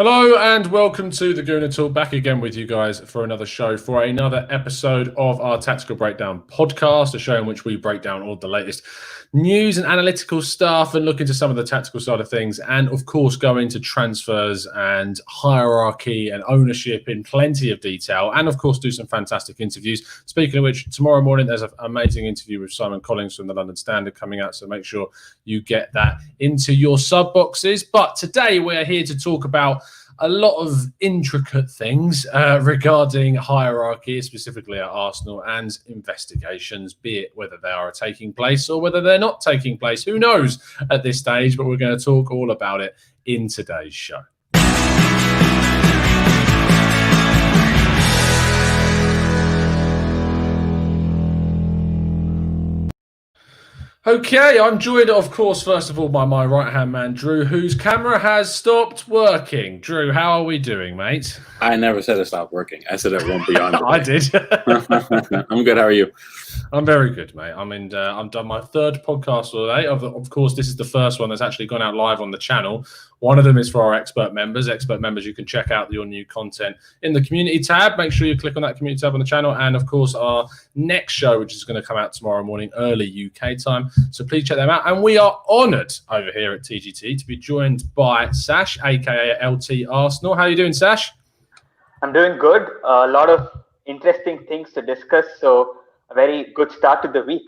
Hello and welcome to the Gooner Talk, back again with you guys for another show, for another episode of our Tactical Breakdown podcast, a show in which we break down all the latest news and analytical stuff and look into some of the tactical side of things, and of course go into transfers and hierarchy and ownership in plenty of detail, and of course do some fantastic interviews. Speaking of which, tomorrow morning there's an amazing interview with Simon Collins from the London Standard coming out, so make sure you get that into your sub boxes. But today we're here to talk about a lot of intricate things regarding hierarchy, specifically at Arsenal, and investigations, be it whether they are taking place or whether they're not taking place. Who knows at this stage, but we're going to talk all about it in today's show. Okay, I'm joined, of course, first of all, by my right-hand man, Drew, whose camera has stopped working. Drew, how are we doing, mate? I never said it stopped working. I said it won't be on. I did. I'm good. How are you? I'm very good, mate. I'm done my third podcast today. Of course, this is the first one that's actually gone out live on the channel. One of them is for our expert members. Expert members, you can check out your new content in the community tab. Make sure you click on that community tab on the channel. And of course, our next show, which is going to come out tomorrow morning, early UK time. So please check them out. And we are honoured over here at TGT to be joined by Sash, aka LTArsenal. How are you doing, Sash? I'm doing good. A lot of interesting things to discuss. So a very good start to the week.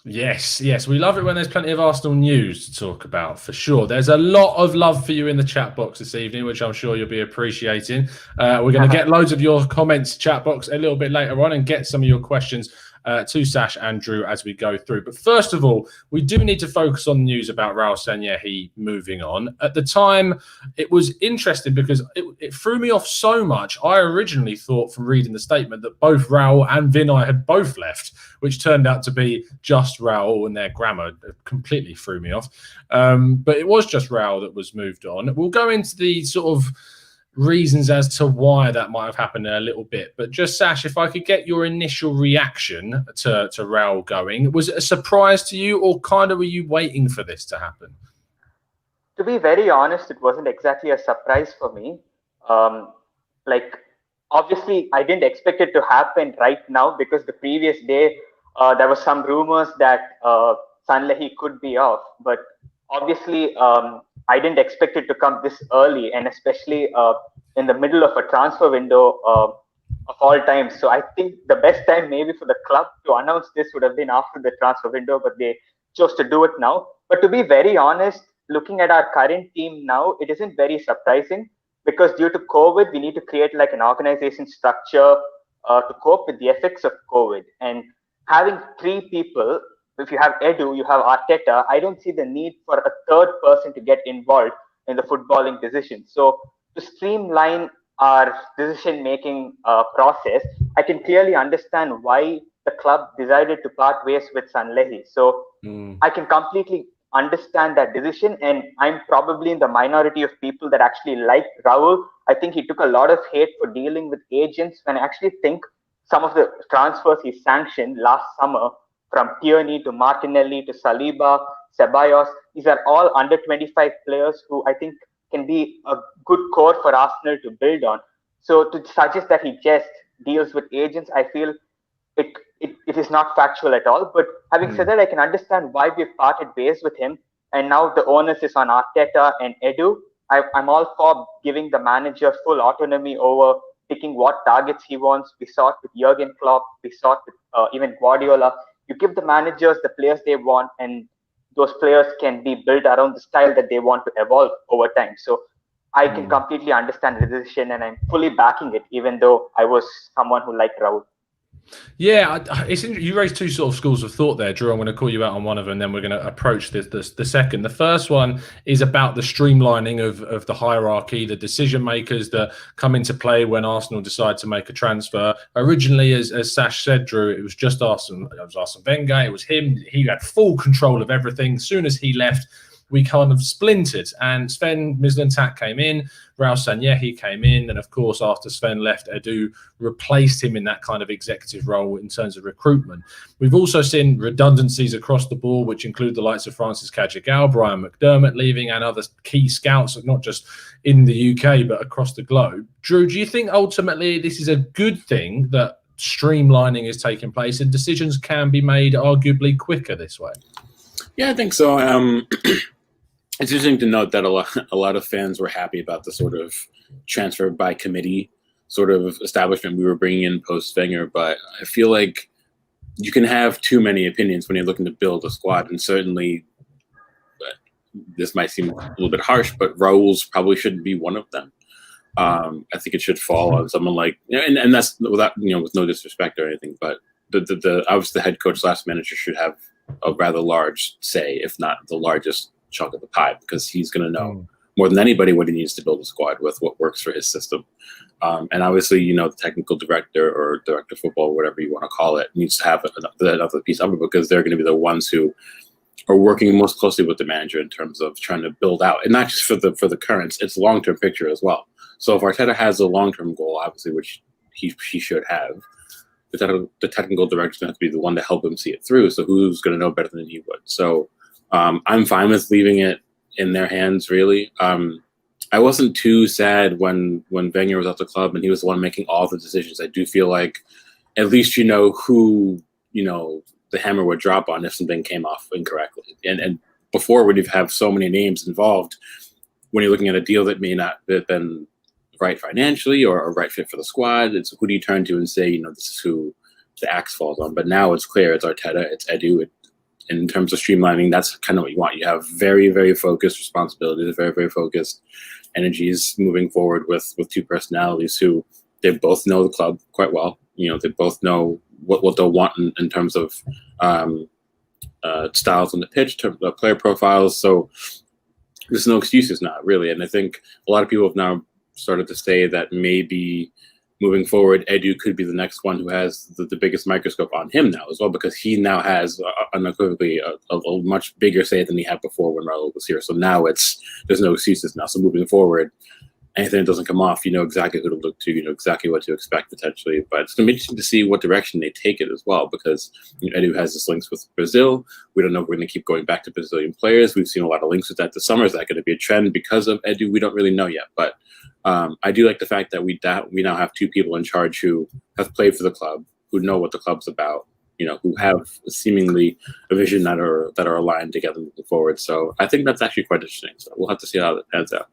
Yes. We love it when there's plenty of Arsenal news to talk about, for sure. There's a lot of love for you in the chat box this evening, which I'm sure you'll be appreciating. We're going to get loads of your comments chat box a little bit later on and get some of your questions to Sash and Drew as we go through. But first of all, we do need to focus on news about Raul Sanllehi moving on. At the time, it was interesting because it threw me off so much. I originally thought from reading the statement that both Raul and Vinay had both left, which turned out to be just Raul, and their grammar completely threw me off. But it was just Raul that was moved on. We'll go into the sort of reasons as to why that might have happened in a little bit. But just, Sash, if I could get your initial reaction to Raul going, was it a surprise to you, or kind of were you waiting for this to happen? To be very honest, it wasn't exactly a surprise for me. Obviously, I didn't expect it to happen right now, because the previous day there was some rumors that Sanhelli could be off. But obviously, I didn't expect it to come this early, and especially in the middle of a transfer window of all times. So I think the best time maybe for the club to announce this would have been after the transfer window, but they chose to do it now. But to be very honest, looking at our current team now, it isn't very surprising, because due to COVID, we need to create like an organization structure to cope with the effects of COVID. And having three people, if you have Edu, you have Arteta, I don't see the need for a third person to get involved in the footballing decision. So to streamline our decision-making process, I can clearly understand why the club decided to part ways with Sanhelli. So I can completely understand that decision, and I'm probably in the minority of people that actually like Raul. I think he took a lot of hate for dealing with agents, and I actually think some of the transfers he sanctioned last summer, from Tierney to Martinelli to Saliba, Ceballos, these are all under 25 players who I think can be a good core for Arsenal to build on. So to suggest that he just deals with agents, I feel it is not factual at all. But having said that, I can understand why we've parted ways with him. And now the onus is on Arteta and Edu. I'm all for giving the manager full autonomy over picking what targets he wants. We saw it with Jurgen Klopp. We saw it with even Guardiola. You give the managers the players they want, and those players can be built around the style that they want to evolve over time. So I can completely understand the decision, and I'm fully backing it, even though I was someone who liked Raul. Yeah, it's you raised two sort of schools of thought there, Drew. I'm going to call you out on one of them, then we're going to approach the second. The first one is about the streamlining of the hierarchy, the decision makers that come into play when Arsenal decide to make a transfer. Originally, as Sash said, Drew, it was just Arsene Wenger. It was him. He had full control of everything. As soon as he left, we kind of splintered, and Sven Mislintat came in, Raul Sanllehi came in, and of course after Sven left, Edu replaced him in that kind of executive role in terms of recruitment. We've also seen redundancies across the board, which include the likes of Francis Kajagal, Brian McDermott leaving, and other key scouts, not just in the UK but across the globe. Drew, do you think ultimately this is a good thing that streamlining is taking place and decisions can be made arguably quicker this way? Yeah, I think so. It's interesting to note that a lot of fans were happy about the sort of transfer by committee sort of establishment we were bringing in post-Wenger, but I feel like you can have too many opinions when you're looking to build a squad, and certainly this might seem a little bit harsh, but Raul's probably shouldn't be one of them. I think it should fall on someone like, and that's without, with no disrespect or anything, but the obviously the head coach / manager should have a rather large say, if not the largest chunk of the pie, because he's going to know more than anybody what he needs to build a squad with, what works for his system. And obviously, the technical director or director of football, whatever you want to call it, needs to have another piece of it, because they're going to be the ones who are working most closely with the manager in terms of trying to build out, and not just for the currents, it's long-term picture as well. So if Arteta has a long-term goal, obviously, which he should have, the technical director is going to have to be the one to help him see it through. So who's going to know better than he would? So I'm fine with leaving it in their hands, really. I wasn't too sad when Wenger was at the club and he was the one making all the decisions. I do feel like at least who the hammer would drop on if something came off incorrectly. And before, when you have so many names involved, when you're looking at a deal that may not have been right financially or a right fit for the squad, it's who do you turn to and say, this is who the axe falls on. But now it's clear it's Arteta, it's Edu. In terms of streamlining, that's kind of what you want. You have very, very focused responsibilities, very, very focused energies moving forward with two personalities who they both know the club quite well. They both know what they'll want in terms of styles on the pitch, player profiles. So there's no excuses now, really. And I think a lot of people have now started to say that maybe moving forward, Edu could be the next one who has the biggest microscope on him now as well, because he now has unequivocally a much bigger say than he had before when Raul was here. So now there's no excuses now. So moving forward, anything that doesn't come off, you know exactly who to look to, you know exactly what to expect potentially. But it's going to be interesting to see what direction they take it as well, because Edu has his links with Brazil. We don't know if we're going to keep going back to Brazilian players. We've seen a lot of links with that this summer. Is that going to be a trend because of Edu? We don't really know yet. But I do like the fact that we now have two people in charge who have played for the club, who know what the club's about, who have seemingly a vision that are aligned together moving forward. So I think that's actually quite interesting. So we'll have to see how that pans out.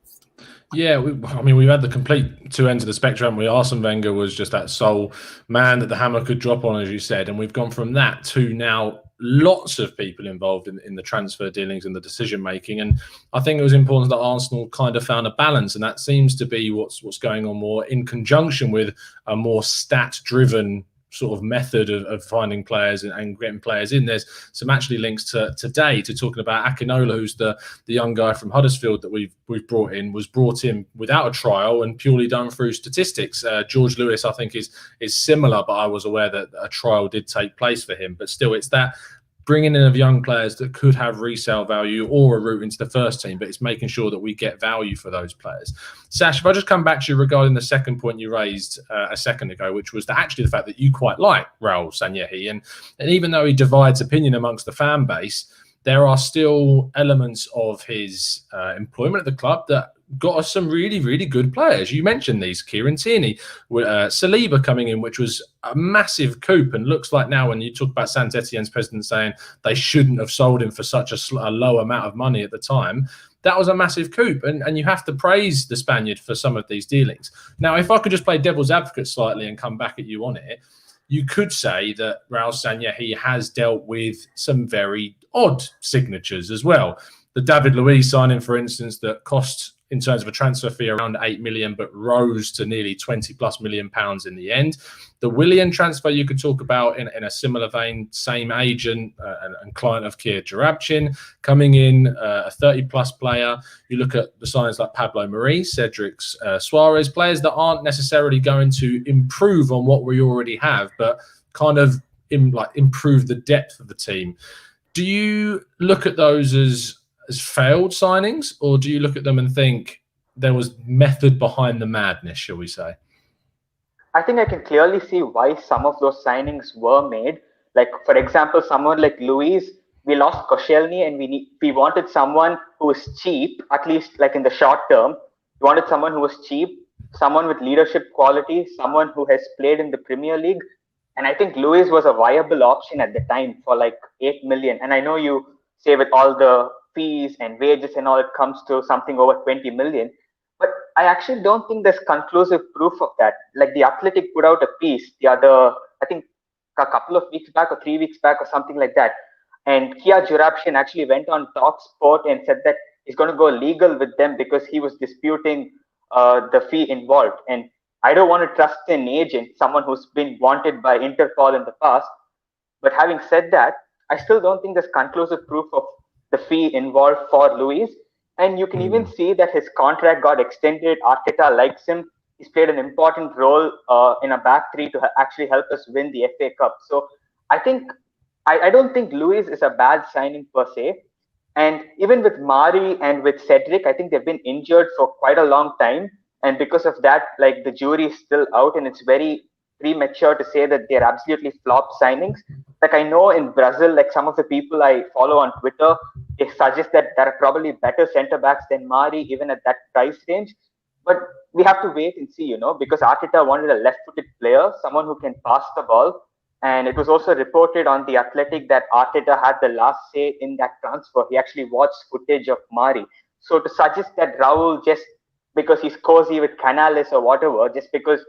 Yeah, we've had the complete two ends of the spectrum. Arsene Wenger was just that sole man that the hammer could drop on, as you said, and we've gone from that to now lots of people involved in the transfer dealings and the decision making. And I think it was important that Arsenal kind of found a balance, and that seems to be what's going on more in conjunction with a more stat-driven sort of method of finding players and getting players in. There's some actually links to today to talking about Akinola, who's the young guy from Huddersfield that we've brought in, was brought in without a trial and purely done through statistics. George Lewis, I think, is similar, but I was aware that a trial did take place for him. But still, it's that bringing in of young players that could have resale value or a route into the first team, but it's making sure that we get value for those players. Sash, if I just come back to you regarding the second point you raised a second ago, which was actually the fact that you quite like Raul Sanllehi, and even though he divides opinion amongst the fan base, there are still elements of his employment at the club that got us some really, really good players. You mentioned these, Kieran Tierney, Saliba coming in, which was a massive coup, and looks like now when you talk about Saint-Etienne's president saying they shouldn't have sold him for such a low amount of money at the time, that was a massive coup, and you have to praise the Spaniard for some of these dealings. Now, if I could just play devil's advocate slightly and come back at you on it, you could say that Raul Sanllehi has dealt with some very odd signatures as well. The David Luiz signing, for instance, that cost, in terms of a transfer fee, around 8 million, but rose to nearly 20+ million pounds in the end. The Willian transfer you could talk about in a similar vein, same agent and client of Kier Jarabchin, coming in, a 30+ player. You look at the signings like Pablo Mari, Cedric Suarez, players that aren't necessarily going to improve on what we already have, but kind of improve the depth of the team. Do you look at those as as failed signings, or do you look at them and think there was method behind the madness, shall we say? I think I can clearly see why some of those signings were made. Like, for example, someone like Luis, we lost Koscielny, and we wanted someone who was cheap, at least like in the short term. We wanted someone who was cheap, someone with leadership quality, someone who has played in the Premier League. And I think Luis was a viable option at the time for like 8 million. And I know you say with all the fees and wages and all, it comes to something over 20 million. But I actually don't think there's conclusive proof of that. Like the Athletic put out a piece I think a couple of weeks back or 3 weeks back or something like that. And Kia Jurabshin actually went on Talk Sport and said that he's going to go legal with them because he was disputing the fee involved. And I don't want to trust an agent, someone who's been wanted by Interpol in the past. But having said that, I still don't think there's conclusive proof of the fee involved for Luis. And you can even see that his contract got extended. Arteta likes him. He's played an important role in a back three to actually help us win the FA Cup. So I think I don't think Luis is a bad signing per se. And even with Mari and with Cedric, I think they've been injured for quite a long time. And because of that, like the jury is still out, and it's very premature to say that they're absolutely flop signings. Like I know in Brazil, like some of the people I follow on Twitter, they suggest that there are probably better centre backs than Mari, even at that price range. But we have to wait and see, because Arteta wanted a left-footed player, someone who can pass the ball. And it was also reported on The Athletic that Arteta had the last say in that transfer. He actually watched footage of Mari. So to suggest that Raul, just because he's cozy with Canales or whatever, just because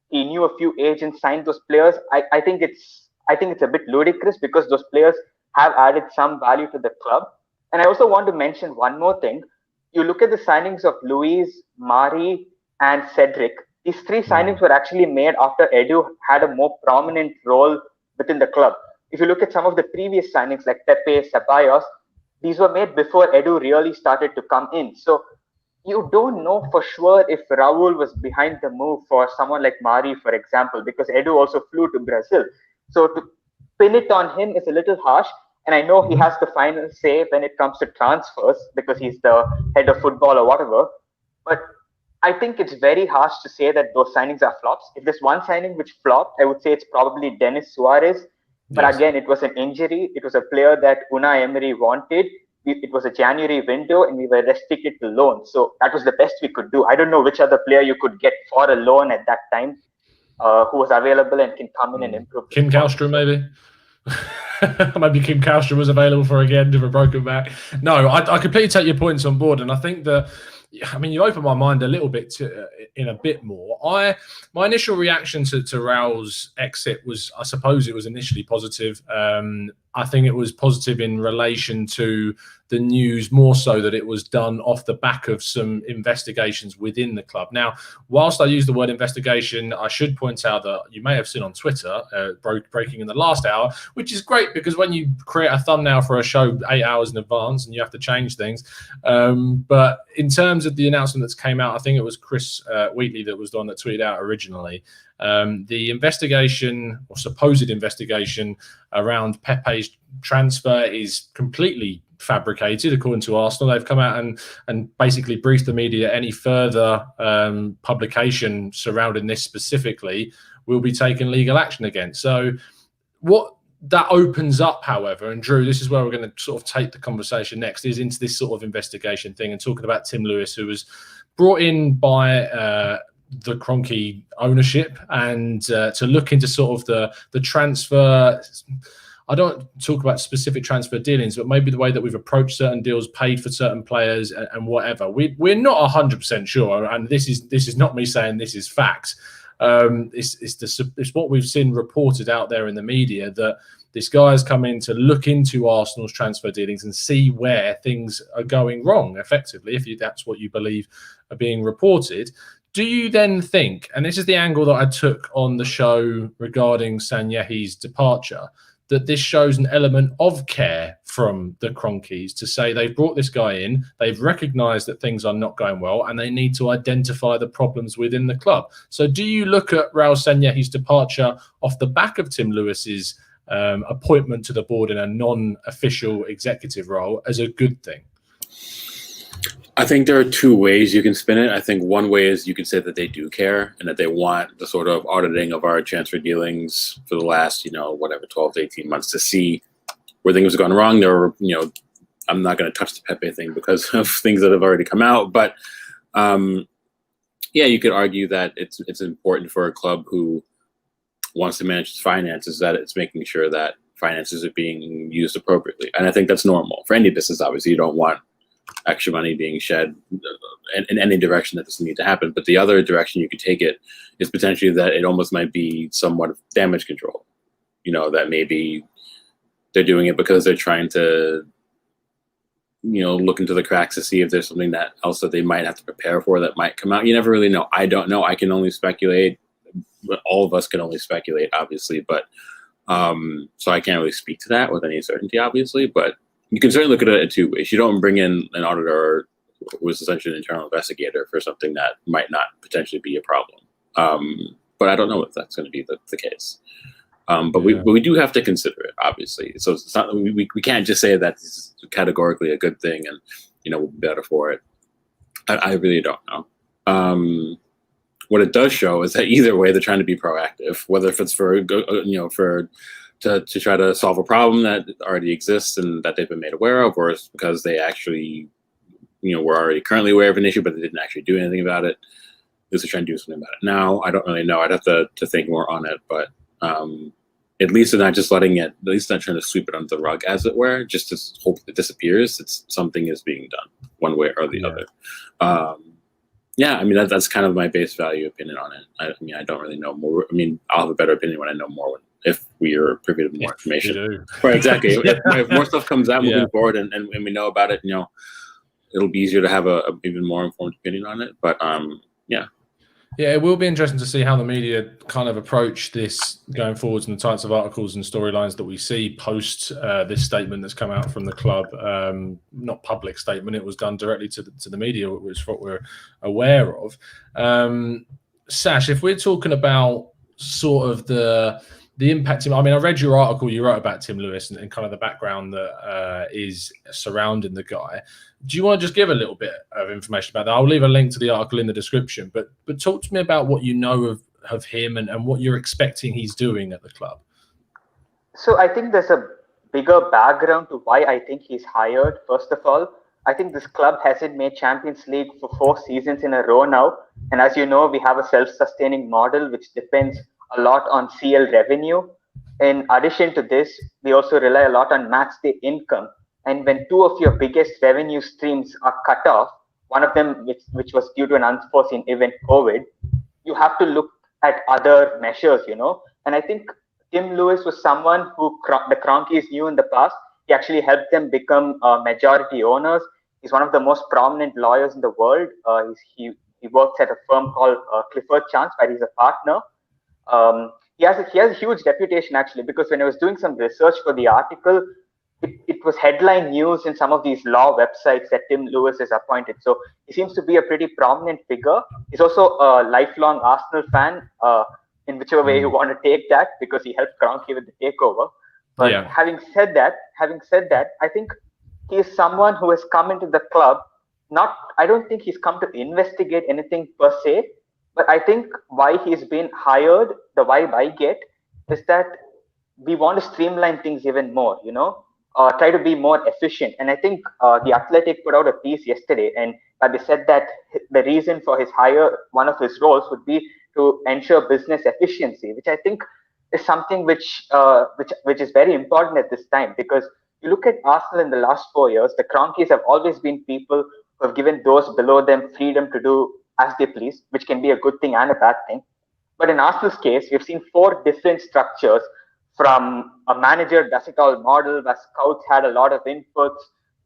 he knew a few agents signed those players, I think it's a bit ludicrous, because those players have added some value to the club. And I also want to mention one more thing. You look at the signings of Luis, Mari, and Cedric. These three signings were actually made after Edu had a more prominent role within the club. If you look at some of the previous signings like Pepe, Ceballos, these were made before Edu really started to come in. So you don't know for sure if Raul was behind the move for someone like Mari, for example, because Edu also flew to Brazil. So to pin it on him is a little harsh. And I know he has the final say when it comes to transfers because he's the head of football or whatever. But I think it's very harsh to say that those signings are flops. If there's one signing which flopped, I would say it's probably Denis Suarez. But again, it was an injury. It was a player that Unai Emery wanted. It was a January window and we were restricted to loan. So that was the best we could do. I don't know which other player you could get for a loan at that time who was available and can come in and improve. Kim Kallstrom, maybe? Maybe Kim Kallstrom was available for again with a broken back. No, I completely take your points on board. And I think that, you open my mind a little bit in a bit more. My initial reaction to Raul's exit was, I suppose it was initially positive. I think it was positive in relation to the news, more so that it was done off the back of some investigations within the club. Now, whilst I use the word investigation, I should point out that you may have seen on Twitter, breaking in the last hour, which is great because when you create a thumbnail for a show 8 hours in advance and you have to change things. But in terms of the announcement that came out, I think it was Chris Wheatley that was the one that tweeted out originally. The investigation or supposed investigation around Pepe's transfer is completely fabricated, according to Arsenal. They've come out and basically briefed the media. Any further publication surrounding this specifically will be taking legal action against. So what that opens up, however, and Drew, this is where we're going to sort of take the conversation next, is into this sort of investigation thing and talking about Tim Lewis, who was brought in by the Kroenke ownership and to look into sort of the transfer. I don't talk about specific transfer dealings, but maybe the way that we've approached certain deals, paid for certain players and whatever. We're not 100% sure, and this is not me saying this is facts. It's what we've seen reported out there in the media, that this guy has come in to look into Arsenal's transfer dealings and see where things are going wrong, effectively, if that's what you believe are being reported. Do you then think, and this is the angle that I took on the show regarding Sanllehi's departure, that this shows an element of care from the Kroenkes to say they've brought this guy in, they've recognised that things are not going well, and they need to identify the problems within the club. So do you look at Raul Sanllehi's departure off the back of Tim Lewis's appointment to the board in a non-official executive role as a good thing? I think there are two ways you can spin it. I think one way is you can say that they do care and that they want the sort of auditing of our transfer dealings for the last, 12 to 18 months to see where things have gone wrong. There were, I'm not going to touch the Pepe thing because of things that have already come out. But yeah, you could argue that it's important for a club who wants to manage its finances that it's making sure that finances are being used appropriately. And I think that's normal. For any business, obviously, you don't want extra money being shed in any direction that doesn't need to happen. But the other direction you could take it is potentially that it almost might be somewhat of damage control. That maybe they're doing it because they're trying to, look into the cracks to see if there's something else that they might have to prepare for that might come out. You never really know. I don't know. I can only speculate. All of us can only speculate, obviously. But so I can't really speak to that with any certainty, obviously. But you can certainly look at it in two ways. You don't bring in an auditor who is essentially an internal investigator for something that might not potentially be a problem. But I don't know if that's going to be the case. But we do have to consider it, obviously. So it's not, we can't just say that this is categorically a good thing and, we'll be better for it. I really don't know. What it does show is that either way, they're trying to be proactive, whether if it's for to try to solve a problem that already exists and that they've been made aware of, or it's because they actually, were already currently aware of an issue, but they didn't actually do anything about it. Is they're trying to do something about it now. I don't really know. I'd have to think more on it, but at least they're not just letting it, at least not trying to sweep it under the rug, as it were, just to hope it disappears. It's something is being done one way or the other. Yeah, I mean, that's kind of my base value opinion on it. I don't really know more. I mean, I'll have a better opinion when I know more, if we are privy to more information. Right, exactly. If more stuff comes out moving forward and we know about it, it'll be easier to have a even more informed opinion on it. But yeah. Yeah, it will be interesting to see how the media kind of approach this going forwards and the types of articles and storylines that we see post this statement that's come out from the club. Not public statement, it was done directly to the media, which is what we're aware of. Sash, if we're talking about sort of the impact, I mean, I read your article you wrote about Tim Lewis and kind of the background that is surrounding the guy. Do you want to just give a little bit of information about that? I'll leave a link to the article in the description, but talk to me about what you know of him and what you're expecting he's doing at the club. So I think there's a bigger background to why I think he's hired. First of all, I think this club hasn't made Champions League for 4 seasons in a row now. And as you know, we have a self-sustaining model, which depends a lot on CL revenue. In addition to this, we also rely a lot on match day income. And when 2 of your biggest revenue streams are cut off, one of them which was due to an unforeseen event, COVID, you have to look at other measures, And I think Tim Lewis was someone who the Kroenkes knew in the past. He actually helped them become majority owners. He's one of the most prominent lawyers in the world. He works at a firm called Clifford Chance, where he's a partner. He has a huge reputation, actually, because when I was doing some research for the article, it was headline news in some of these law websites that Tim Lewis is appointed. So he seems to be a pretty prominent figure. He's also a lifelong Arsenal fan, in whichever way you want to take that, because he helped Kroenke with the takeover. But having said that, I think he is someone who has come into the club. I don't think he's come to investigate anything per se, but I think why he's been hired, the vibe I get, is that we want to streamline things even more, try to be more efficient. And I think the Athletic put out a piece yesterday, and they said that the reason for his hire, one of his roles would be to ensure business efficiency, which I think is something which is very important at this time, because you look at Arsenal in the last 4 years, the Kroenkes have always been people who have given those below them freedom to do as they please, which can be a good thing and a bad thing. But in Arsenal's case, we've seen 4 different structures, from a manager does it all model where scouts had a lot of inputs,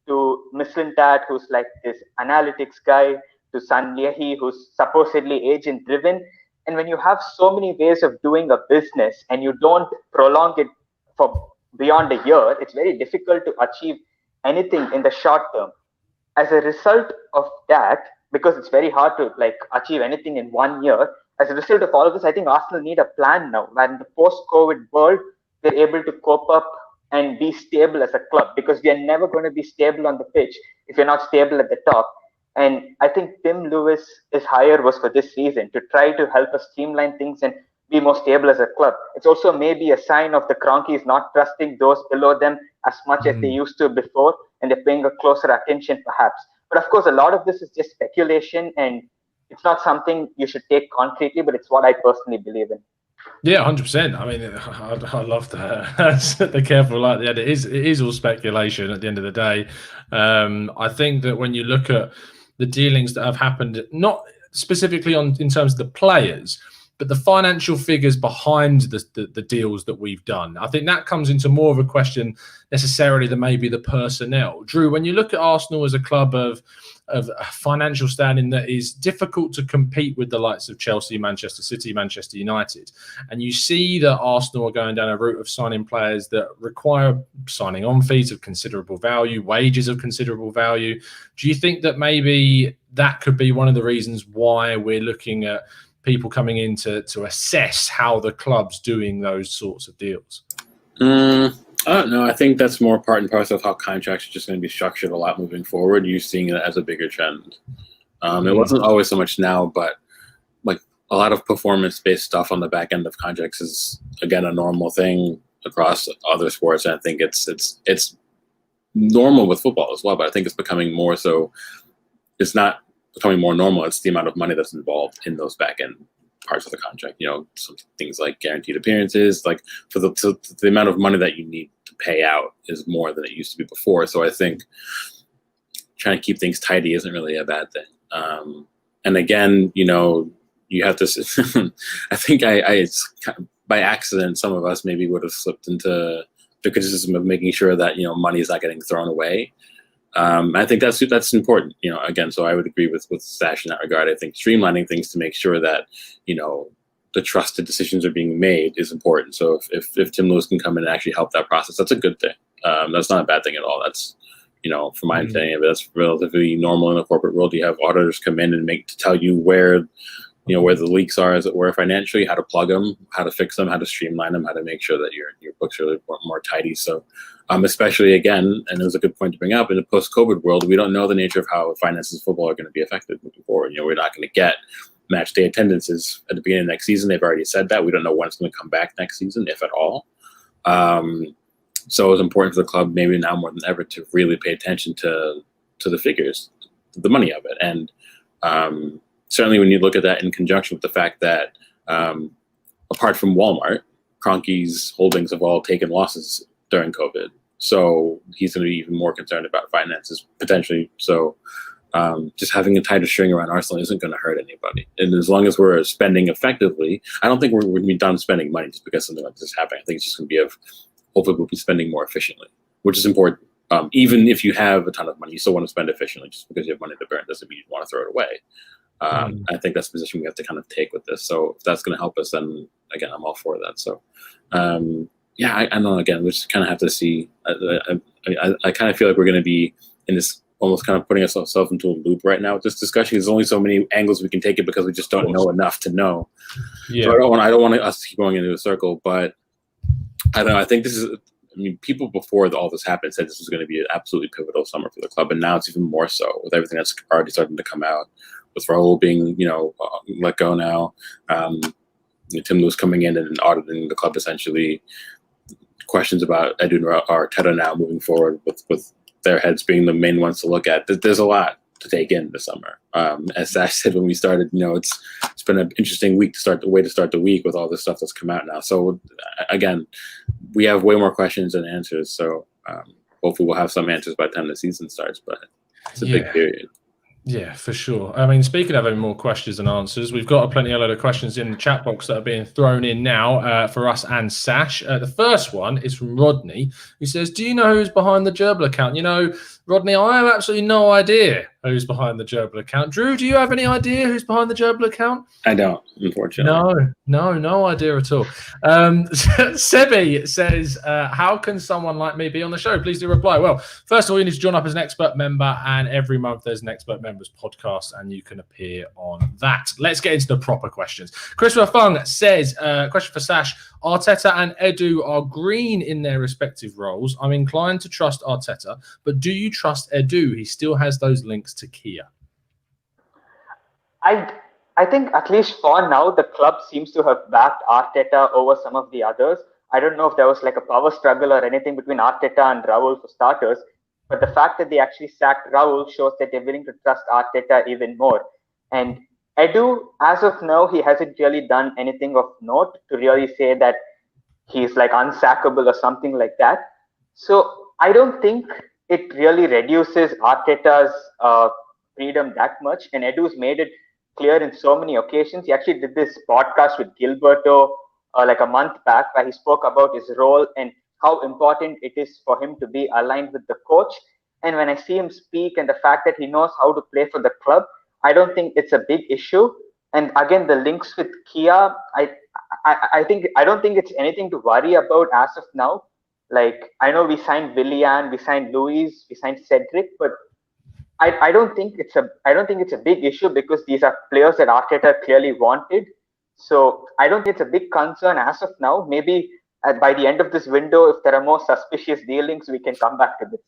to Mislintat, who's like this analytics guy, to Sanhelli, who's supposedly agent driven. And when you have so many ways of doing a business and you don't prolong it for beyond a year, it's very difficult to achieve anything in the short term. As a result of that, because it's very hard to achieve anything in 1 year, as a result of all of this, I think Arsenal need a plan now, where in the post-COVID world, they're able to cope up and be stable as a club, because we are never going to be stable on the pitch if you're not stable at the top. And I think Tim Lewis's hire was for this reason, to try to help us streamline things and be more stable as a club. It's also maybe a sign of the Cronkies not trusting those below them as much as they used to before, and they're paying a closer attention perhaps. But of course, a lot of this is just speculation, and it's not something you should take concretely, but it's what I personally believe in. Yeah, 100%. I mean, I love that. They're careful like that. It is all speculation at the end of the day. I think that when you look at the dealings that have happened, not specifically in terms of the players, but the financial figures behind the deals that we've done, I think that comes into more of a question necessarily than maybe the personnel. Drew, when you look at Arsenal as a club of financial standing that is difficult to compete with the likes of Chelsea, Manchester City, Manchester United, and you see that Arsenal are going down a route of signing players that require signing on fees of considerable value, wages of considerable value, do you think that maybe that could be one of the reasons why we're looking at people coming in to assess how the club's doing those sorts of deals? I don't know. I think that's more part and parcel of how contracts are just going to be structured a lot moving forward. You're seeing it as a bigger trend. It wasn't always so much now, but like a lot of performance-based stuff on the back end of contracts is, again, a normal thing across other sports. And I think it's normal with football as well, but I think it's becoming more so. It's not becoming more normal. It's the amount of money that's involved in those back end parts of the contract. Some things like guaranteed appearances, like for the amount of money that you need to pay out is more than it used to be before. So I think trying to keep things tidy isn't really a bad thing. And again, you have to. I think it's kind of, by accident, some of us maybe would have slipped into the criticism of making sure that money is not getting thrown away. I think that's important, again, so I would agree with Sash in that regard. I think streamlining things to make sure that, the trusted decisions are being made is important. So if Tim Lewis can come in and actually help that process, that's a good thing. That's not a bad thing at all. That's, from my understanding of it, that's relatively normal in the corporate world. You have auditors come in and tell you where the leaks are, as it were, financially, how to plug them, how to fix them, how to streamline them, how to make sure that your books are more tidy. So, especially again, and it was a good point to bring up, in the post-COVID world, we don't know the nature of how finances of football are going to be affected moving forward. We're not going to get match day attendances at the beginning of next season. They've already said that. We don't know when it's going to come back next season, if at all. So it's important for the club, maybe now more than ever, to really pay attention to the figures, the money of it. And certainly when you look at that in conjunction with the fact that apart from Walmart, Kroenke's holdings have all taken losses during COVID. So he's going to be even more concerned about finances, potentially. So just having a tighter string around Arsenal isn't going to hurt anybody. And as long as we're spending effectively, I don't think we're going to be done spending money just because something like this is happening. I think it's just going to be hopefully we'll be spending more efficiently, which is important. Even if you have a ton of money, you still want to spend efficiently. Just because you have money to burn doesn't mean you want to throw it away. I think that's the position we have to kind of take with this. So if that's going to help us, then again, I'm all for that. So I know, again, we just kind of have to see. I kind of feel like we're going to be in this almost kind of putting ourselves into a loop right now with this discussion. There's only so many angles we can take it because we just don't know enough to know. Yeah. So I don't want us to keep going into a circle, but I don't know. I think this is. I mean, people before all this happened said this was going to be an absolutely pivotal summer for the club, and now it's even more so with everything that's already starting to come out. With Raul being, let go now, Tim Lewis coming in and auditing the club essentially. Questions about Edu and Arteta now moving forward with their heads being the main ones to look at. There's a lot to take in this summer. As Sash said when we started, it's been an interesting week to start the week with all this stuff that's come out now. So again, we have way more questions than answers. So hopefully we'll have some answers by the time the season starts. But it's a big period. Yeah, for sure. I mean, speaking of having more questions than answers, we've got a load of questions in the chat box that are being thrown in now for us and Sash. The first one is from Rodney, who says, do you know who's behind the Gerbil account? Rodney, I have absolutely no idea who's behind the Gerbil account. Drew, do you have any idea who's behind the Gerbil account? I don't, unfortunately. No idea at all. Sebi says, how can someone like me be on the show? Please do reply. Well, first of all, you need to join up as an expert member, and every month there's an expert members podcast, and you can appear on that. Let's get into the proper questions. Christopher Fung says, question for Sash, Arteta and Edu are green in their respective roles. I'm inclined to trust Arteta, but do you trust Edu? He still has those links to Kia. I think at least for now, the club seems to have backed Arteta over some of the others. I don't know if there was like a power struggle or anything between Arteta and Raul for starters, but the fact that they actually sacked Raul shows that they're willing to trust Arteta even more. And Edu, as of now, he hasn't really done anything of note to really say that he's like unsackable or something like that. So I don't think it really reduces Arteta's freedom that much. And Edu's made it clear in so many occasions. He actually did this podcast with Gilberto like a month back where he spoke about his role and how important it is for him to be aligned with the coach. And when I see him speak and the fact that he knows how to play for the club, I don't think it's a big issue. And again, the links with Kia, I don't think it's anything to worry about as of now. Like I know we signed Willian, we signed Luis, we signed Cedric, but I don't think it's a big issue because these are players that Arteta clearly wanted. So I don't think it's a big concern as of now. Maybe by the end of this window, if there are more suspicious dealings, we can come back to this.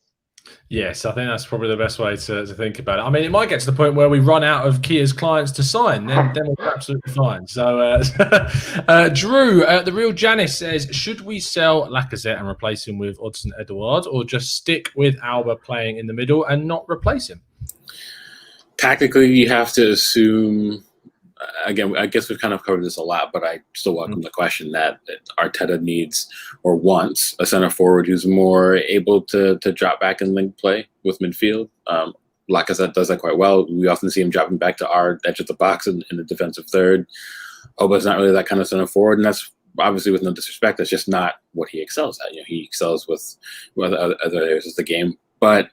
Yes, I think that's probably the best way to think about it. I mean, it might get to the point where we run out of Kia's clients to sign, then we're absolutely fine. So, Drew, the real Janice says, should we sell Lacazette and replace him with Odsonne Edouard, or just stick with Alba playing in the middle and not replace him? Tactically, you have to assume. Again, I guess we've kind of covered this a lot, but I still welcome the question that Arteta needs or wants a center forward who's more able to drop back and link play with midfield. Lacazette does that quite well. We often see him dropping back to our edge of the box in the defensive third. Oba's not really that kind of center forward, and that's obviously with no disrespect. That's just not what he excels at. He excels with other areas of the game, but.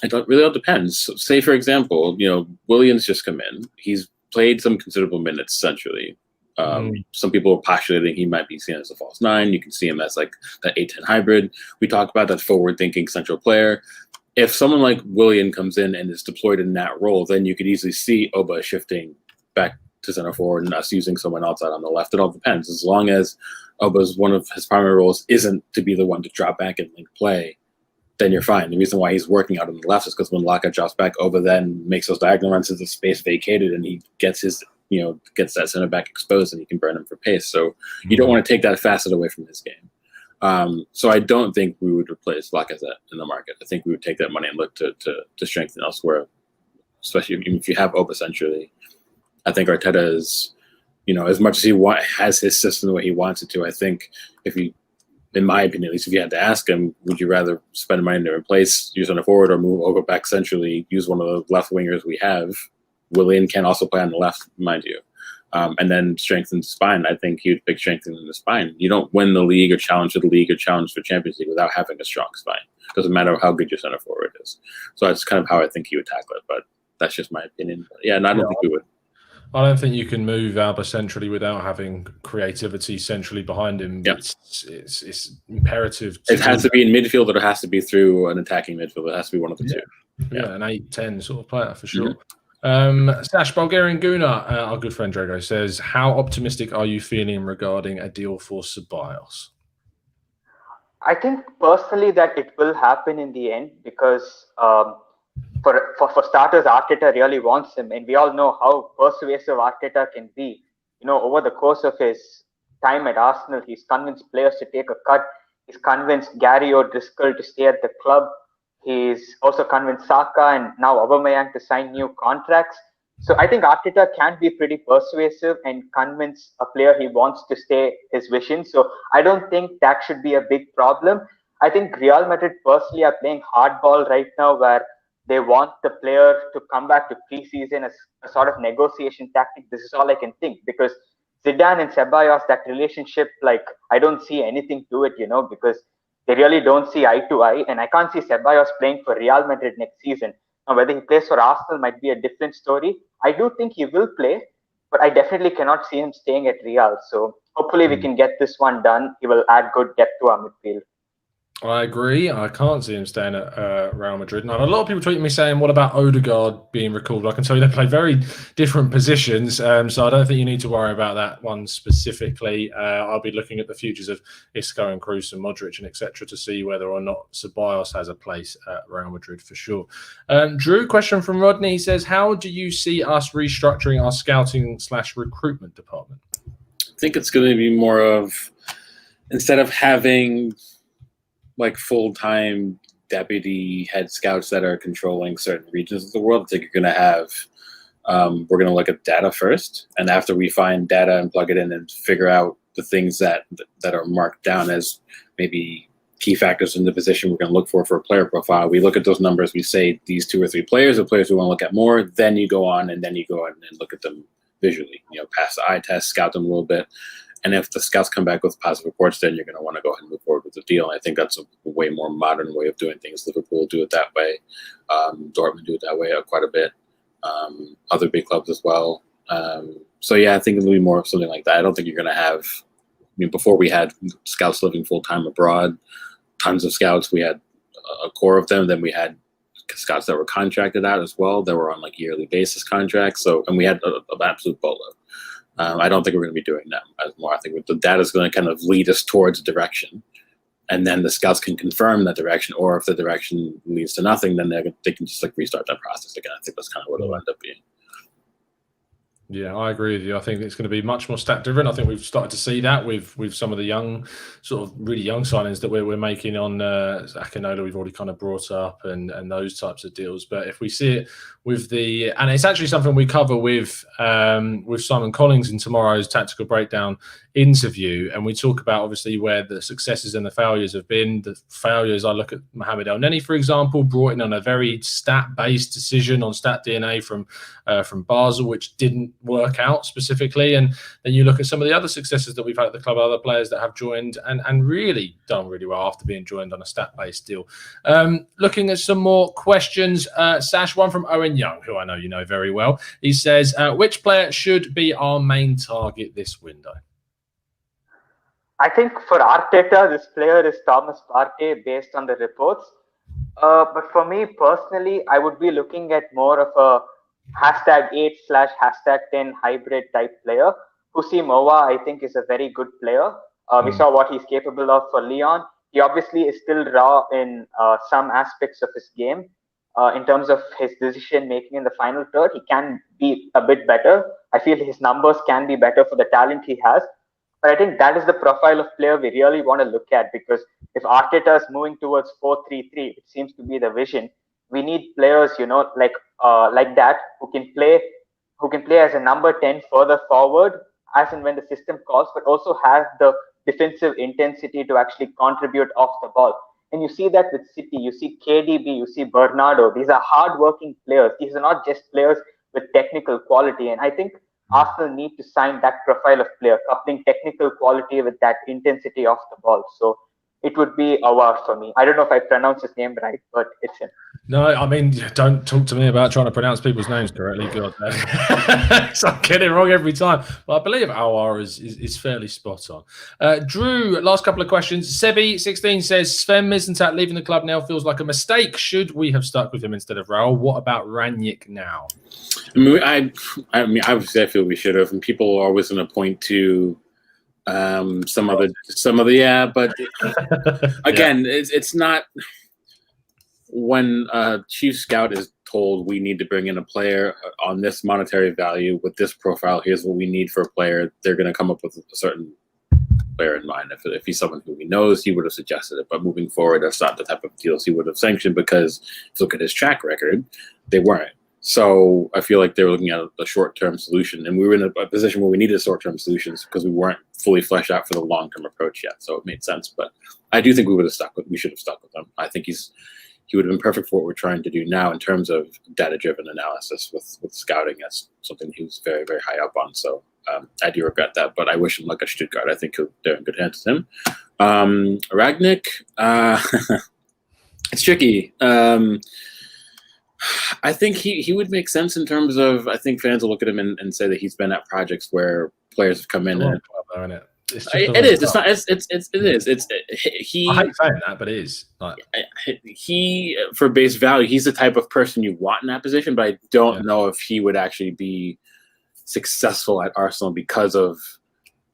It really all depends. So say, for example, Willian's just come in. He's played some considerable minutes centrally. Some people are postulating he might be seen as a false nine. You can see him as like that 8-10 hybrid. We talk about that forward-thinking central player. If someone like Willian comes in and is deployed in that role, then you could easily see Oba shifting back to center forward and us using someone else out on the left. It all depends. As long as Oba's one of his primary roles isn't to be the one to drop back and link play, then you're fine. The reason why he's working out on the left is because when Laka drops back, Oba then makes those diagonal runs to the space vacated, and he gets gets that center back exposed, and he can burn him for pace. So you don't want to take that facet away from his game. So I don't think we would replace Lacazette in the market. I think we would take that money and look to strengthen elsewhere, especially if you have Oba centrally. I think Arteta is, as much as he has his system the way he wants it to. I think in my opinion, at least if you had to ask him, would you rather spend money to replace, use on a forward, or move over back centrally, use one of the left wingers we have? Willian can also play on the left, mind you. And then strengthen the spine. I think he would pick strengthening the spine. You don't win the league or challenge for the league or challenge for Champions League without having a strong spine. It doesn't matter how good your center forward is. So that's kind of how I think he would tackle it, but that's just my opinion. But yeah, and I don't think we would. I don't think you can move Alba centrally without having creativity centrally behind him. Yep. It's imperative. It has to be in midfield, or it has to be through an attacking midfield. It has to be one of the two. Yeah, an 8-10 sort of player for sure. Sash Bulgarian Guna, our good friend Drago, says, how optimistic are you feeling regarding a deal for Ceballos? I think personally that it will happen in the end because for starters, Arteta really wants him, and we all know how persuasive Arteta can be. Over the course of his time at Arsenal, he's convinced players to take a cut. He's convinced Gary O'Driscoll to stay at the club. He's also convinced Saka and now Aubameyang to sign new contracts. So I think Arteta can be pretty persuasive and convince a player he wants to stay his vision. So I don't think that should be a big problem. I think Real Madrid personally are playing hardball right now, where they want the player to come back to preseason as a sort of negotiation tactic. This is all I can think, because Zidane and Ceballos, that relationship, I don't see anything to it, because they really don't see eye to eye. And I can't see Ceballos playing for Real Madrid next season. Now, whether he plays for Arsenal might be a different story. I do think he will play, but I definitely cannot see him staying at Real. So hopefully we can get this one done. He will add good depth to our midfield. I agree. I can't see him staying at Real Madrid. And I have a lot of people tweeting me saying, what about Odegaard being recalled? I can tell you they play very different positions. So I don't think you need to worry about that one specifically. I'll be looking at the futures of Isco and Kroos and Modric and etc. to see whether or not Ceballos has a place at Real Madrid for sure. Drew, question from Rodney. He says, how do you see us restructuring our scouting/recruitment department? I think it's going to be more of, instead of having like full-time deputy head scouts that are controlling certain regions of the world, I think you're going to have, we're going to look at data first. And after we find data and plug it in and figure out the things that are marked down as maybe key factors in the position we're going to look for a player profile, we look at those numbers, we say these 2 or 3 players are players we want to look at more, then you go on and look at them visually, pass the eye test, scout them a little bit. And if the scouts come back with positive reports, then you're going to want to go ahead and move forward with the deal. And I think that's a way more modern way of doing things. Liverpool do it that way. Dortmund do it that way quite a bit. Other big clubs as well. So, yeah, I think it'll be more of something like that. I don't think you're going to have – before we had scouts living full-time abroad, tons of scouts. We had a core of them. Then we had scouts that were contracted out as well. That were on, like, yearly basis contracts. And we had an absolute boatload. I don't think we're going to be doing that as more. I think the data is going to kind of lead us towards a direction, and then the scouts can confirm that direction. Or if the direction leads to nothing, then they can just like restart that process again. I think that's kind of what it'll end up being. Yeah, I agree with you. I think it's going to be much more stat driven. I think we've started to see that with some of the young, sort of really young signings that we're making on Akinola. We've already kind of brought up and those types of deals. But if we see it with and it's actually something we cover with Simon Collins in tomorrow's Tactical Breakdown interview, and we talk about obviously where the successes and the failures have been. The failures, I look at Mohamed El Neni, for example, brought in on a very stat-based decision on stat DNA from Basel, which didn't work out specifically. And then you look at some of the other successes that we've had at the club, other players that have joined and really done really well after being joined on a stat-based deal. Looking at some more questions, Sash, one from Owen Young, who I know you know very well. He says, which player should be our main target this window? I think for Arteta, this player is Thomas Partey based on the reports. But for me personally, I would be looking at more of a #8/#10 hybrid type player. Husi Mowa, I think, is a very good player. We saw what he's capable of for Lyon. He obviously is still raw in some aspects of his game. In terms of his decision making in the final third, he can be a bit better. I feel his numbers can be better for the talent he has. But I think that is the profile of player we really want to look at, because if Arteta is moving towards 4-3-3, which seems to be the vision, we need players, like that, who can play as a number 10 further forward, as and when the system calls, but also have the defensive intensity to actually contribute off the ball. And you see that with City. You see KDB, you see Bernardo. These are hard-working players. These are not just players with technical quality. And I think Arsenal need to sign that profile of player, coupling technical quality with that intensity off the ball. So it would be Awar for me. I don't know if I pronounced his name right, but it's him. No, I mean, don't talk to me about trying to pronounce people's names correctly. God, so I get it wrong every time. But I believe Awar is fairly spot on. Drew, last couple of questions. Sebi16 says, Sven Mislintat leaving the club now feels like a mistake. Should we have stuck with him instead of Raul? What about Ranić now? I mean, obviously, I feel we should have. And people are always going to point to some of the but again, it's not. When a chief scout is told we need to bring in a player on this monetary value with this profile, here's what we need for a player, they're going to come up with a certain player in mind. If he's someone who he knows, he would have suggested it. But moving forward, that's not the type of deals he would have sanctioned, because if you look at his track record, they weren't. So I feel like they were looking at a short-term solution, and we were in a position where we needed short-term solutions because we weren't fully fleshed out for the long-term approach yet. So it made sense. But I do think we should have stuck with him. I think he would have been perfect for what we're trying to do now in terms of data-driven analysis with scouting. That's something he was very, very high up on. So I do regret that, but I wish him luck at Stuttgart. I think they're in good hands with him. Ranić, it's tricky. I think he would make sense in terms of, I think fans will look at him and say that he's been at projects where players have come in It's just it is. It's not. It is. He. I hate saying that, but it is. Like, he, for base value, he's the type of person you want in that position. But I don't know if he would actually be successful at Arsenal because of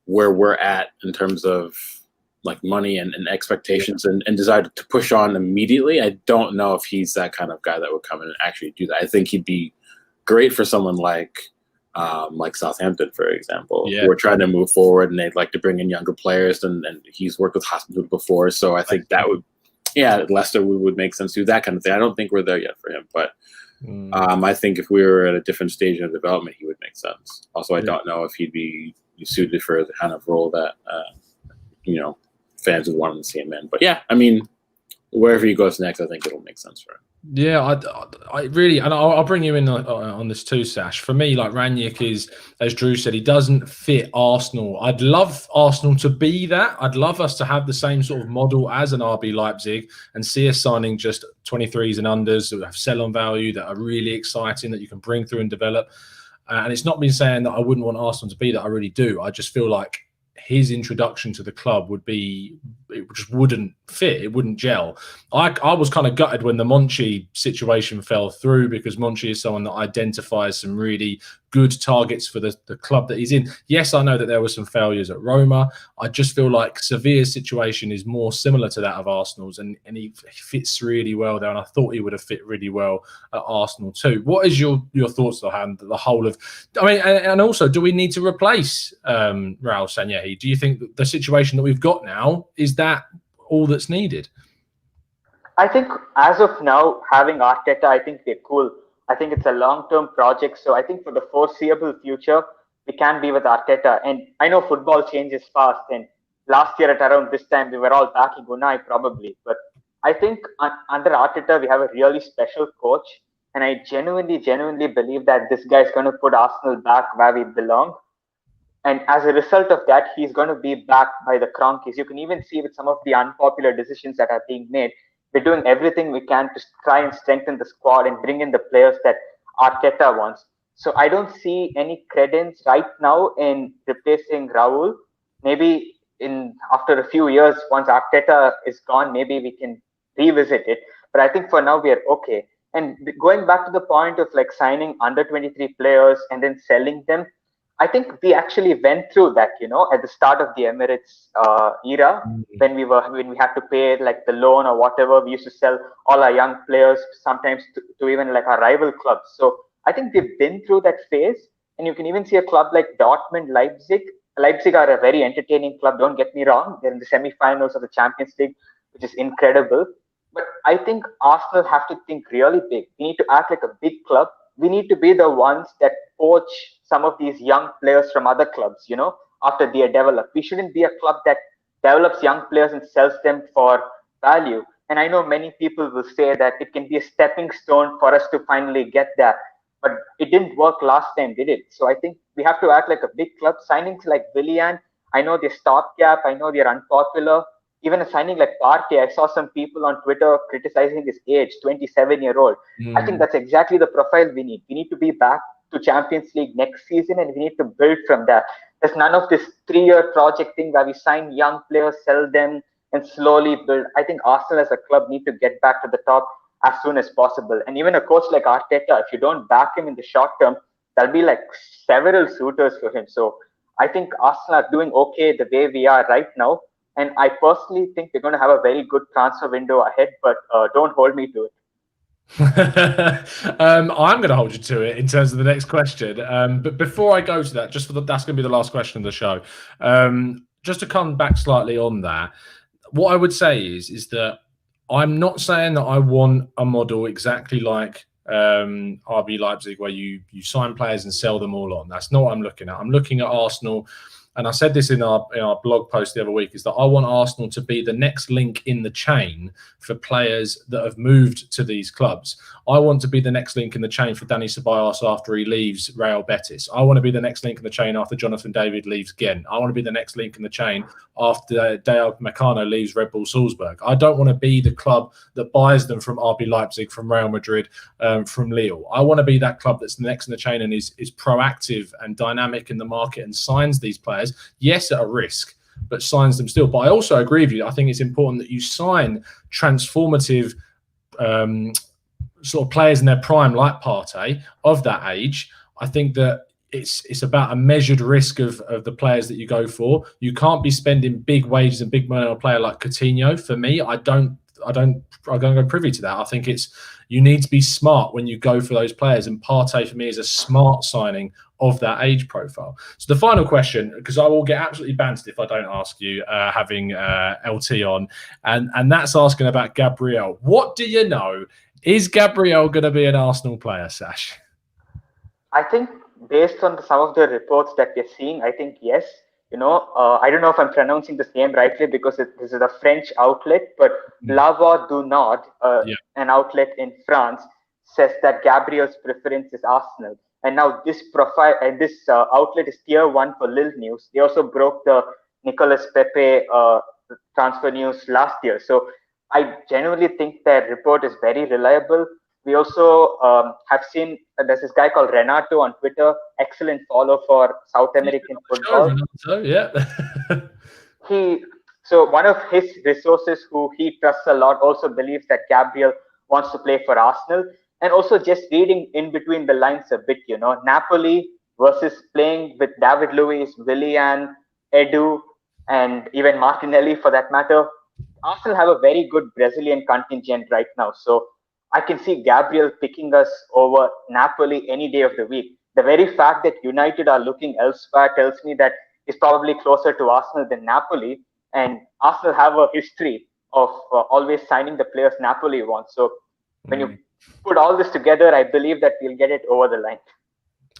where we're at in terms of like money and expectations and desire to push on immediately. I don't know if he's that kind of guy that would come in and actually do that. I think he'd be great for someone like Southampton, for example, who are trying to move forward and they'd like to bring in younger players, and he's worked with hospitals before, so I think that would, Leicester would make sense to do that kind of thing. I don't think we're there yet for him, but I think if we were at a different stage of development, he would make sense. Also, I don't know if he'd be suited for the kind of role that fans would want him to see him in. But I mean, wherever he goes next, I think it'll make sense for him. Yeah, I really, and I'll bring you in on this too, Sash. For me, like Rangnick is, as Drew said, he doesn't fit Arsenal. I'd love Arsenal to be that. I'd love us to have the same sort of model as an RB Leipzig and see us signing just 23s and unders that have sell-on value, that are really exciting, that you can bring through and develop. And it's not been saying that I wouldn't want Arsenal to be that. I really do. I just feel like his introduction to the club it just wouldn't fit. It wouldn't gel. I was kind of gutted when the Monchi situation fell through, because Monchi is someone that identifies some really good targets for the club that he's in. Yes, I know that there were some failures at Roma. I just feel like Sevilla's situation is more similar to that of Arsenal's, and he fits really well there, and I thought he would have fit really well at Arsenal too. What is your thoughts on the whole of, I mean, and also, do we need to replace Raul Sanllehi? Do you think that the situation that we've got now, is that all that's needed? I think as of now, having Arteta, I think they're cool. I think it's a long-term project. So I think for the foreseeable future, we can be with Arteta. And I know football changes fast. And last year at around this time, we were all backing Unai probably. But I think under Arteta, we have a really special coach. And I genuinely believe that this guy is going to put Arsenal back where we belong. And as a result of that, he's going to be backed by the Cronkies. You can even see with some of the unpopular decisions that are being made, we're doing everything we can to try and strengthen the squad and bring in the players that Arteta wants. So I don't see any credence right now in replacing Raul. Maybe after a few years, once Arteta is gone, maybe we can revisit it. But I think for now, we are okay. And going back to the point of like signing under 23 players and then selling them, I think we actually went through that, at the start of the Emirates era, when we had to pay like the loan or whatever. We used to sell all our young players, sometimes to even like our rival clubs. So I think we've been through that phase, and you can even see a club like Dortmund, Leipzig. Leipzig are a very entertaining club. Don't get me wrong; they're in the semi-finals of the Champions League, which is incredible. But I think Arsenal have to think really big. We need to act like a big club. We need to be the ones that poach some of these young players from other clubs, after they are developed. We shouldn't be a club that develops young players and sells them for value. And I know many people will say that it can be a stepping stone for us to finally get there. But it didn't work last time, did it? So I think we have to act like a big club. Signings like Willian, I know they're stopgap. I know they're unpopular. Even a signing like Partey, I saw some people on Twitter criticizing his age, 27-year-old. I think that's exactly the profile we need. We need to be back to Champions League next season, and we need to build from that. There's none of this 3-year project thing where we sign young players, sell them, and slowly build. I think Arsenal as a club need to get back to the top as soon as possible. And even a coach like Arteta, if you don't back him in the short term, there'll be like several suitors for him. So I think Arsenal are doing okay the way we are right now. And I personally think we're going to have a very good transfer window ahead, but don't hold me to it. I'm going to hold you to it in terms of the next question. But before I go to that, that's going to be the last question of the show. Just to come back slightly on that, what I would say is that I'm not saying that I want a model exactly like RB Leipzig, where you sign players and sell them all on. That's not what I'm looking at. I'm looking at Arsenal. And I said this in our blog post the other week, is that I want Arsenal to be the next link in the chain for players that have moved to these clubs. I want to be the next link in the chain for Dani Ceballos after he leaves Real Betis. I want to be the next link in the chain after Jonathan David leaves Ghent. I want to be the next link in the chain after Dale Meccano leaves Red Bull Salzburg. I don't want to be the club that buys them from RB Leipzig, from Real Madrid, from Lille. I want to be that club that's the next in the chain and is proactive and dynamic in the market and signs these players. Yes, at a risk. but signs them still. But I also agree with you. I think it's important that you sign transformative sort of players in their prime, like Partey, of that age. I think that it's about a measured risk of the players that you go for. You can't be spending big wages and big money on a player like Coutinho. For me, I don't go privy to that. I think you need to be smart when you go for those players, and Partey for me is a smart signing of that age profile. So the final question, because I will get absolutely bantered if I don't ask you, having LT on, and that's asking about Gabriel. What do you know? Is Gabriel going to be an Arsenal player, Sash? I think based on some of the reports that we're seeing, I think yes. I don't know if I'm pronouncing this name rightly because this is a French outlet, but La Voix du Nord, an outlet in France, says that Gabriel's preference is Arsenal. And now this outlet is tier 1 for Lille News. They also broke the Nicolas Pepe transfer news last year. So I genuinely think that report is very reliable. We also have seen there's this guy called Renato on Twitter, excellent follow for South American football. Renato, yeah. So one of his resources who he trusts a lot also believes that Gabriel wants to play for Arsenal. And also just reading in between the lines a bit, Napoli versus playing with David Luiz, Willian, Edu, and even Martinelli for that matter. Arsenal have a very good Brazilian contingent right now. So I can see Gabriel picking us over Napoli any day of the week. The very fact that United are looking elsewhere tells me that he's probably closer to Arsenal than Napoli. And Arsenal have a history of always signing the players Napoli wants. So when you put all this together, I believe that we'll get it over the line.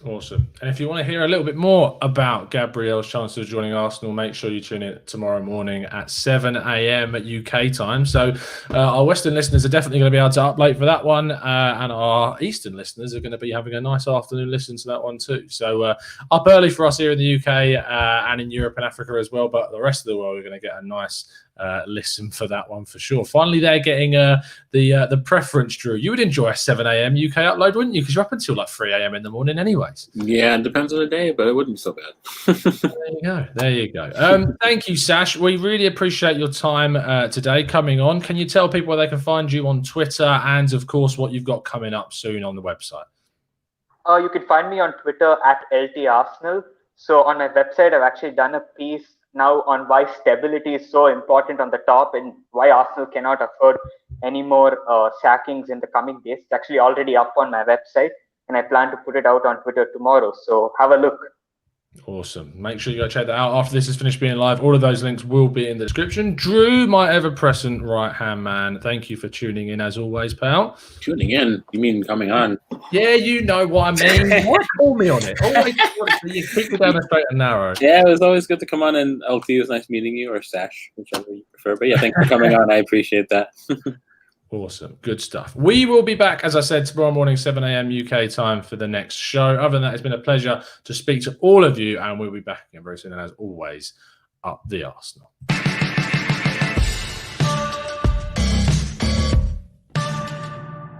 Awesome. And if you want to hear a little bit more about Gabriel's chances of joining Arsenal, make sure you tune in tomorrow morning at 7 a.m. UK time. So our Western listeners are definitely going to be able to upload for that one. And our Eastern listeners are going to be having a nice afternoon listen to that one too. So up early for us here in the UK and in Europe and Africa as well. But the rest of the world, we're going to get a nice listen for that one for sure. Finally, they're getting the preference, Drew. You would enjoy a 7 a.m. UK upload, wouldn't you? Because you're up until like 3 a.m. in the morning anyways. Yeah, it depends on the day, but it wouldn't be so bad. There you go. Thank you, Sash. We really appreciate your time today coming on. Can you tell people where they can find you on Twitter and, of course, what you've got coming up soon on the website? You can find me on Twitter at LTArsenal. So on my website, I've actually done a piece now on why stability is so important on the top and why Arsenal cannot afford any more sackings in the coming days. It's actually already up on my website, and I plan to put it out on Twitter tomorrow. So have a look. Awesome. Make sure you go check that out after this is finished being live. All of those links will be in the description. Drew, my ever-present right-hand man, thank you for tuning in as always, pal. Tuning in? You mean coming on? Yeah, you know what I mean. Why call me on it? Always you keep me down the straight and narrow. Yeah, it was always good to come on, and LT, it was nice meeting you, or Sash, whichever you prefer. But yeah, thanks for coming on. I appreciate that. Awesome. Good stuff. We will be back, as I said, tomorrow morning, 7 a.m. UK time for the next show. Other than that, it's been a pleasure to speak to all of you, and we'll be back again very soon. And as always, up the Arsenal.